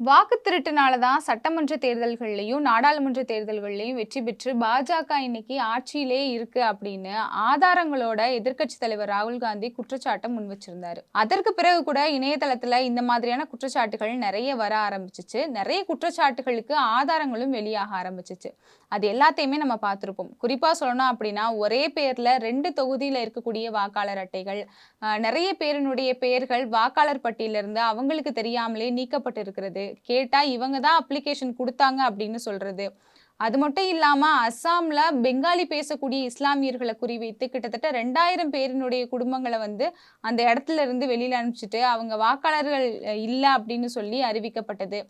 வாக்கு திருட்டுனால தான் சட்டமன்ற தேர்தல்கள்லையும் நாடாளுமன்ற தேர்தல்கள்லையும் வெற்றி பெற்று பாஜக இன்னைக்கு ஆட்சியிலே இருக்கு அப்படின்னு ஆதாரங்களோட எதிர்க்கட்சி தலைவர் ராகுல் காந்தி குற்றச்சாட்டை முன் வச்சிருந்தாரு. அதற்கு பிறகு கூட இணையதளத்துல இந்த மாதிரியான குற்றச்சாட்டுகள் நிறைய வர ஆரம்பிச்சிச்சு. நிறைய குற்றச்சாட்டுகளுக்கு ஆதாரங்களும் வெளியாக ஆரம்பிச்சிச்சு. அது எல்லாத்தையுமே நம்ம பார்த்திருப்போம். குறிப்பா சொல்லணும் அப்படின்னா ஒரே பேர்ல 2 தொகுதியில இருக்கக்கூடிய வாக்காளர் அட்டைகள், நிறைய பேரினுடைய பெயர்கள் வாக்காளர் பட்டியலிருந்து அவங்களுக்கு தெரியாமலே நீக்கப்பட்டிருக்கிறது. கேட்டா இவங்க தான் அப்ளிகேஷன் குடுத்தாங்க அப்படின்னு சொல்றது. அது மட்டும் இல்லாம அஸ்ஸாம்ல பெங்காலி பேசக்கூடிய இஸ்லாமியர்களை குறிவைத்து கிட்டத்தட்ட 2000 பேரினுடைய குடும்பங்களை வந்து அந்த இடத்துல இருந்து வெளியில அனுப்பிச்சிட்டு அவங்க வாக்காளர்கள் இல்ல அப்படின்னு சொல்லி அறிவிக்கப்பட்டது.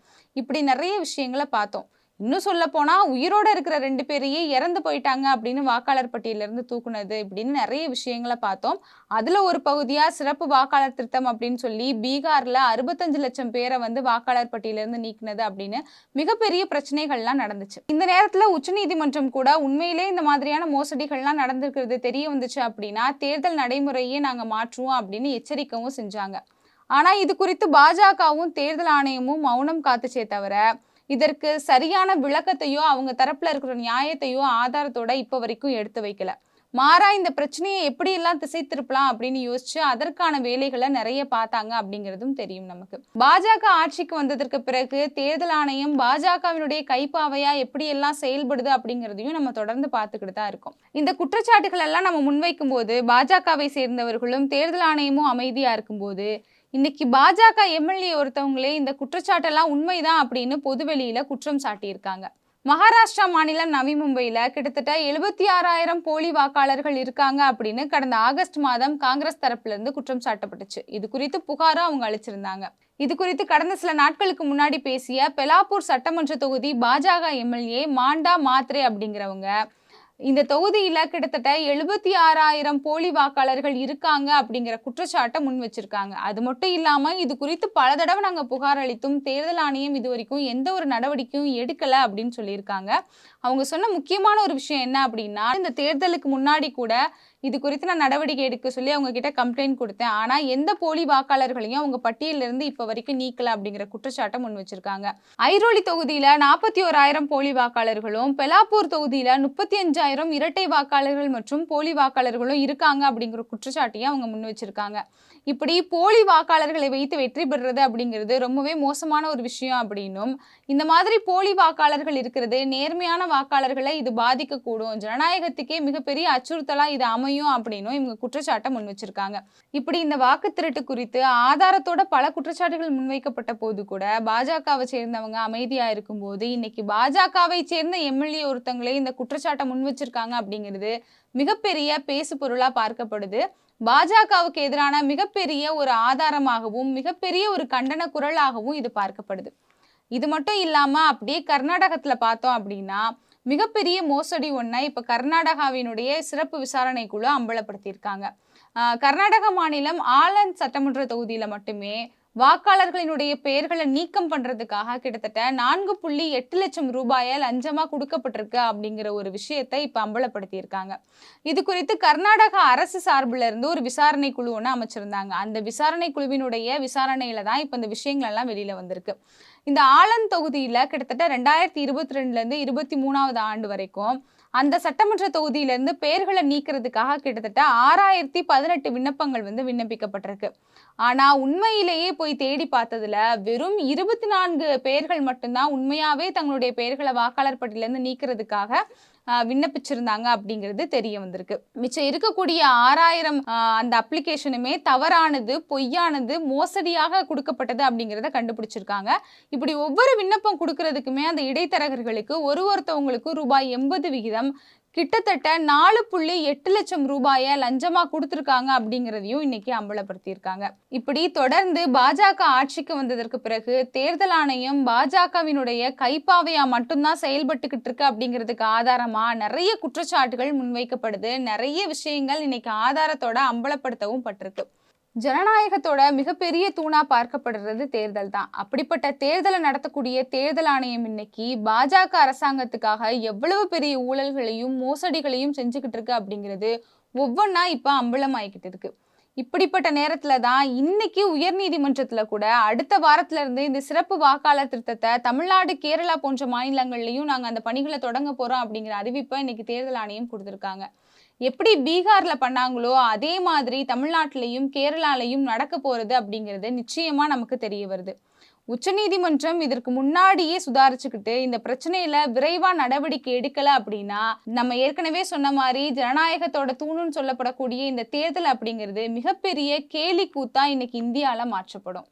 இப்படி நிறைய விஷயங்களை பார்த்தோம். இன்னும் சொல்ல போனா உயிரோட இருக்கிற 2 பேரையே இறந்து போயிட்டாங்க அப்படின்னு வாக்காளர் பட்டியல இருந்து தூக்குனது இப்படின்னு நிறைய விஷயங்களை பார்த்தோம். அதுல ஒரு பகுதியா சிறப்பு வாக்காளர் திருத்தம் அப்படின்னு சொல்லி பீகார்ல 65 லட்சம் பேரை வந்து வாக்காளர் பட்டியல இருந்து நீக்கினது அப்படின்னு மிகப்பெரிய பிரச்சனைகள்லாம் நடந்துச்சு. இந்த நேரத்துல உச்சநீதிமன்றம் கூட உண்மையிலே இந்த மாதிரியான மோசடிகள்லாம் நடந்திருக்கிறது தெரிய வந்துச்சு அப்படின்னா தேர்தல் நடைமுறையே நாங்க மாற்றுவோம் அப்படின்னு எச்சரிக்கவும் செஞ்சாங்க. ஆனா இது குறித்து பாஜகவும் தேர்தல் ஆணையமும் மௌனம் காத்துச்சே தவிர இதற்கு சரியான விளக்கத்தையோ அவங்க தரப்புல இருக்கிற நியாயத்தையோ ஆதாரத்தோட இப்ப வரைக்கும் எடுத்து வைக்கல. மாறா இந்த பிரச்சனையை எப்படி எல்லாம் திசை திருப்பலாம் அப்படின்னு யோசிச்சு அதற்கான வேலைகளை நிறைய பார்த்தாங்க அப்படிங்கிறதும் தெரியும் நமக்கு. பாஜக ஆட்சிக்கு வந்ததற்கு பிறகு தேர்தல் ஆணையம் பாஜகவினுடைய கைப்பாவையா எப்படி எல்லாம் செயல்படுது அப்படிங்கிறதையும் நம்ம தொடர்ந்து பார்த்துக்கிட்டு தான் இருக்கோம். இந்த குற்றச்சாட்டுகள் எல்லாம் நம்ம முன்வைக்கும் போது பாஜகவை சேர்ந்தவர்களும் தேர்தல் ஆணையமும் அமைதியா இருக்கும்போது இன்னைக்கு பாஜக எம்எல்ஏ ஒருத்தவங்களே இந்த குற்றச்சாட்டெல்லாம் உண்மைதான் அப்படின்னு பொதுவெளியில குற்றம் சாட்டியிருக்காங்க. மகாராஷ்டிரா மாநிலம் நவி மும்பையில கிட்டத்தட்ட 76,000 போலி வாக்காளர்கள் இருக்காங்க அப்படின்னு கடந்த ஆகஸ்ட் மாதம் காங்கிரஸ் தரப்புல இருந்து குற்றம் சாட்டப்பட்டுச்சு. இது குறித்து புகாரும் அவங்க அளிச்சிருந்தாங்க. இது குறித்து கடந்த சில நாட்களுக்கு முன்னாடி பேசிய பெலாப்பூர் சட்டமன்ற தொகுதி பாஜக எம்எல்ஏ மாண்டா மாத்ரே அப்படிங்கிறவங்க இந்த தொகுதியில கிட்டத்தட்ட 76,000 போலி வாக்காளர்கள் இருக்காங்க அப்படிங்கிற குற்றச்சாட்டை முன் வச்சிருக்காங்க. அது மட்டும் இல்லாம இது குறித்து பல தடவை நாங்க புகார் அளித்தும் தேர்தல் ஆணையம் இது வரைக்கும் எந்த ஒரு நடவடிக்கையும் எடுக்கல அப்படின்னு சொல்லியிருக்காங்க. அவங்க சொன்ன முக்கியமான ஒரு விஷயம் என்ன அப்படின்னா இந்த தேர்தலுக்கு முன்னாடி கூட இது குறித்து நான் நடவடிக்கை எடுக்க சொல்லி அவங்க கிட்ட கம்ப்ளைண்ட் கொடுத்தேன். ஆனா எந்த போலி வாக்காளர்களையும் அவங்க பட்டியலில் இருந்து இப்ப வரைக்கும் நீக்கல அப்படிங்கிற குற்றச்சாட்டை முன் வச்சிருக்காங்க. ஐரோலி தொகுதியில 41,000 போலி வாக்காளர்களும் பெலாப்பூர் தொகுதியில 35,000 இரட்டை வாக்காளர்கள் மற்றும் போலி வாக்காளர்களும் இருக்காங்க அப்படிங்கிற குற்றச்சாட்டையும் அவங்க முன் வச்சிருக்காங்க. இப்படி போலி வாக்காளர்களை வைத்து வெற்றி பெறுறது அப்படிங்கிறது ரொம்பவே மோசமான ஒரு விஷயம் அப்படின்னும் இந்த மாதிரி போலி வாக்காளர்கள் இருக்கிறது நேர்மையான வாக்காளர்களை இது பாதிக்கக்கூடும், ஜனநாயகத்துக்கே மிகப்பெரிய அச்சுறுத்தலா இது அமையும் அப்படின்னும் இவங்க குற்றச்சாட்டை முன் வச்சிருக்காங்க. இப்படி இந்த வாக்கு திருட்டு குறித்து ஆதாரத்தோட பல குற்றச்சாட்டுகள் முன்வைக்கப்பட்ட போது கூட பாஜகவை சேர்ந்தவங்க அமைதியா இருக்கும்போது இன்னைக்கு பாஜகவை சேர்ந்த எம்எல்ஏ ஒருத்தங்களே இந்த குற்றச்சாட்டை முன் வச்சிருக்காங்க அப்படிங்கிறது மிகப்பெரிய பேசு பொருளா பார்க்கப்படுது. பாஜகவுக்கு எதிரான மிகப்பெரிய ஒரு ஆதாரமாகவும் மிகப்பெரிய ஒரு கண்டன குரலாகவும் இது பார்க்கப்படுது. இது மட்டும் இல்லாம அப்படியே கர்நாடகத்துல பார்த்தோம் அப்படின்னா மிகப்பெரிய மோசடி ஒன்றை இப்ப கர்நாடகாவினுடைய சிறப்பு விசாரணை குழு அம்பலப்படுத்தியிருக்காங்க. கர்நாடக மாநிலம் ஆலந்த் சட்டமன்ற தொகுதியில மட்டுமே வாக்காளர்களினுடைய பெயர்களை நீக்கம் பண்றதுக்காக கிட்டத்தட்ட 4.8 லட்சம் ரூபாயை லஞ்சமா கொடுக்கப்பட்டிருக்கு அப்படிங்கிற ஒரு விஷயத்தை இப்ப அம்பலப்படுத்தியிருக்காங்க. இது குறித்து கர்நாடக அரசு சார்பில் இருந்து ஒரு விசாரணை குழு ஒன்று அமைச்சிருந்தாங்க. அந்த விசாரணை குழுவினுடைய விசாரணையில தான் இப்ப இந்த விஷயங்கள் எல்லாம் வெளியில வந்திருக்கு. இந்த ஆலந்த் தொகுதியில கிட்டத்தட்ட 2022 இருந்து 23வது ஆண்டு வரைக்கும் அந்த சட்டமன்ற தொகுதியிலிருந்து பெயர்களை நீக்கிறதுக்காக கிட்டத்தட்ட 6,018 விண்ணப்பங்கள் வந்து விண்ணப்பிக்கப்பட்டிருக்கு. ஆனா உண்மையிலேயே போய் தேடி பார்த்ததுல வெறும் 24 பெயர்கள் மட்டும்தான் உண்மையாவே தங்களுடைய பெயர்களை வாக்காளர் பட்டியலிருந்து நீக்கிறதுக்காக விண்ணப்பிச்சிருந்தாங்க அப்படிங்கிறது தெரிய வந்திருக்கு. மிச்சம் இருக்கக்கூடிய 6,000 அந்த அப்ளிகேஷனுமே தவறானது, பொய்யானது, மோசடியாக கொடுக்கப்பட்டது அப்படிங்கிறத கண்டுபிடிச்சிருக்காங்க. இப்படி ஒவ்வொரு விண்ணப்பம் கொடுக்கறதுக்குமே அந்த இடைத்தரகர்களுக்கு ஒருத்தவங்களுக்கு ரூபாய் 80 விகிதம் கிட்டத்தட்ட 4.8 லட்சம் ரூபாயை லஞ்சமா கொடுத்துருக்காங்க அப்படிங்கிறதையும் இன்னைக்கு அம்பலப்படுத்தியிருக்காங்க. இப்படி தொடர்ந்து பாஜக ஆட்சிக்கு வந்ததற்கு பிறகு தேர்தல் ஆணையம் பாஜகவினுடைய கைப்பாவையா மட்டும்தான் செயல்பட்டுக்கிட்டு இருக்கு அப்படிங்கிறதுக்கு ஆதாரமா நிறைய குற்றச்சாட்டுகள் முன்வைக்கப்படுது. நிறைய விஷயங்கள் இன்னைக்கு ஆதாரத்தோட அம்பலப்படுத்தவும் பட்டிருக்கு. ஜனநாயகத்தோட மிகப்பெரிய தூணா பார்க்கப்படுறது தேர்தல் தான். அப்படிப்பட்ட தேர்தலை நடத்தக்கூடிய தேர்தல் ஆணையம் இன்னைக்கு பாஜக அரசாங்கத்துக்காக எவ்வளவு பெரிய ஊழல்களையும் மோசடிகளையும் செஞ்சுக்கிட்டு இருக்கு அப்படிங்கிறது ஒவ்வொன்றா இப்ப அம்பலமாயிக்கிட்டு இருக்கு. இப்படிப்பட்ட நேரத்துல தான் இன்னைக்கு உயர்நீதிமன்றத்துல கூட அடுத்த வாரத்துல இருந்து இந்த சிறப்பு வாக்காளர் திருத்தத்தை தமிழ்நாடு, கேரளா போன்ற மாநிலங்கள்லயும் நாங்க அந்த பணிகளை தொடங்க போறோம் அப்படிங்கிற அறிவிப்பை இன்னைக்கு தேர்தல் ஆணையம் கொடுத்திருக்காங்க. எப்படி பீகார்ல பண்ணாங்களோ அதே மாதிரி தமிழ்நாட்டிலையும் கேரளாலையும் நடக்க போறது அப்படிங்கிறது நிச்சயமா நமக்கு தெரிய வருது. உச்சநீதிமன்றம் இதற்கு முன்னாடியே சுதாரிச்சுக்கிட்டு இந்த பிரச்சனையில விரைவா நடவடிக்கை எடுக்கல அப்படின்னா நம்ம ஏற்கனவே சொன்ன மாதிரி ஜனநாயகத்தோட தூணுன்னு சொல்லப்படக்கூடிய இந்த தேர்தல் அப்படிங்கிறது மிகப்பெரிய கேலி கூத்தா இன்னைக்கு இந்தியால மாற்றப்படும்.